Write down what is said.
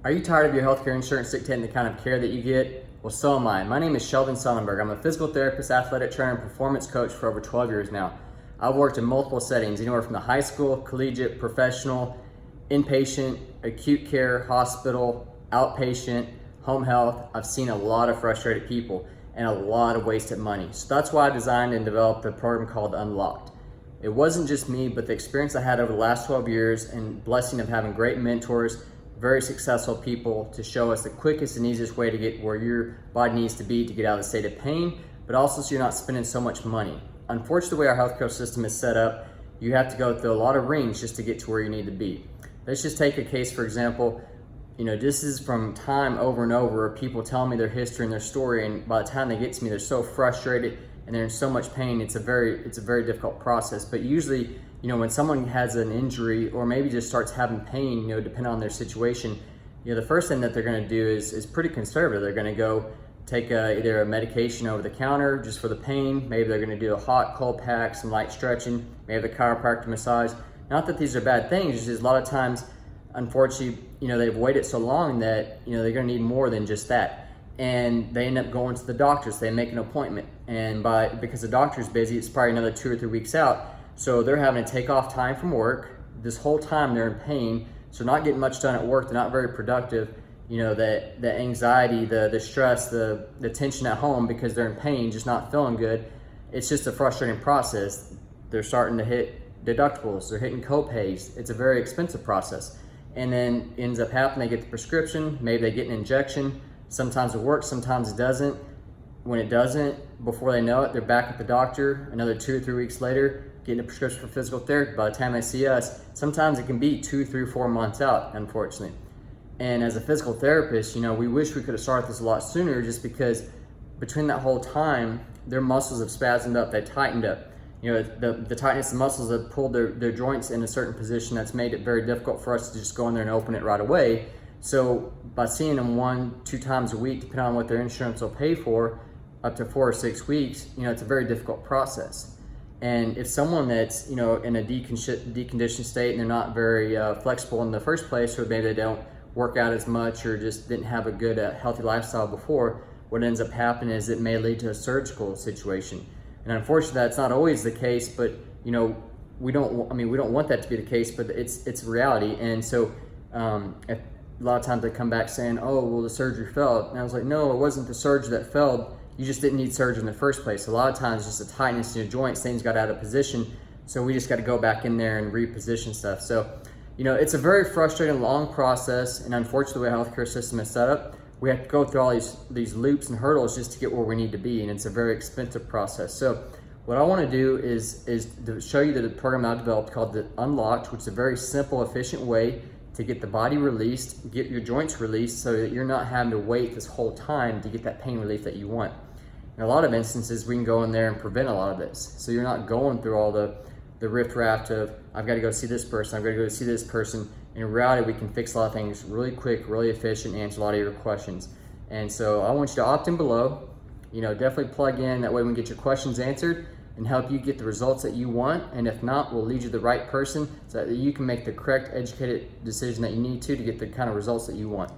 Are you tired of your healthcare insurance dictating the kind of care that you get? Well, so am I. My name is Sheldon Sonnenberg. I'm a physical therapist, athletic trainer, and performance coach for over 12 years now. I've worked in multiple settings, anywhere from the high school, collegiate, professional, inpatient, acute care, hospital, outpatient, home health. I've seen a lot of frustrated people and a lot of wasted money. So that's why I designed and developed a program called unLOCKED. It wasn't just me, but the experience I had over the last 12 years and blessing of having great mentors, very successful people to show us the quickest and easiest way to get where your body needs to be to get out of the state of pain, but also so you're not spending so much money. Unfortunately, the way our healthcare system is set up, you have to go through a lot of rings just to get to where you need to be. Let's just take a case, for example. This is from time over and over, people tell me their history and their story, and by the time they get to me, they're so frustrated and they're in so much pain. It's a very difficult process. But usually, when someone has an injury or maybe just starts having pain, depending on their situation, the first thing that they're going to do is pretty conservative. They're going to go take either a medication over the counter just for the pain. Maybe they're going to do a hot, cold pack, some light stretching, maybe the chiropractor massage. Not that these are bad things, it's just a lot of times, unfortunately, they've waited so long that, they're going to need more than just that. And they end up going to the doctors. They make an appointment. And because the doctor's busy, it's probably another 2 or 3 weeks out. So they're having to take off time from work. This whole time they're in pain. So not getting much done at work. They're not very productive. The anxiety, the stress, the tension at home because they're in pain, just not feeling good. It's just a frustrating process. They're starting to hit deductibles. They're hitting co-pays. It's a very expensive process. And then ends up happening, they get the prescription, maybe they get an injection. Sometimes it works, sometimes it doesn't. When it doesn't, before they know it, they're back at the doctor another 2 or 3 weeks later, getting a prescription for physical therapy. By the time they see us, sometimes it can be 2, 3, 4 months out, unfortunately. And as a physical therapist, we wish we could have started this a lot sooner, just because between that whole time, their muscles have spasmed up, they tightened up. The tightness of muscles have pulled their joints in a certain position that's made it very difficult for us to just go in there and open it right away. So by seeing them 1-2 times a week, depending on what their insurance will pay for, up to 4 or 6 weeks, it's a very difficult process. And if someone that's, in a deconditioned state and they're not very flexible in the first place, or maybe they don't work out as much or just didn't have a good healthy lifestyle before, what ends up happening is it may lead to a surgical situation. And unfortunately, that's not always the case, but we don't want that to be the case, but it's reality. And so if a lot of times they come back saying, oh, well, the surgery failed. And I was like, no, it wasn't the surgery that failed. You just didn't need surgery in the first place. A lot of times just the tightness in your joints, things got out of position. So we just got to go back in there and reposition stuff. So, it's a very frustrating, long process. And unfortunately, the way our healthcare system is set up, we have to go through all these loops and hurdles just to get where we need to be. And it's a very expensive process. So what I want to do is to show you the program I developed called the unLOCKED, which is a very simple, efficient way to get the body released, get your joints released, so that you're not having to wait this whole time to get that pain relief that you want. In a lot of instances, we can go in there and prevent a lot of this. So you're not going through all the riff-raff of, I've got to go see this person, I've got to go see this person. In reality, we can fix a lot of things really quick, really efficient, answer a lot of your questions. And so I want you to opt in below. Definitely plug in. That way we can get your questions answered and help you get the results that you want. And if not, we'll lead you to the right person so that you can make the correct, educated decision that you need to get the kind of results that you want.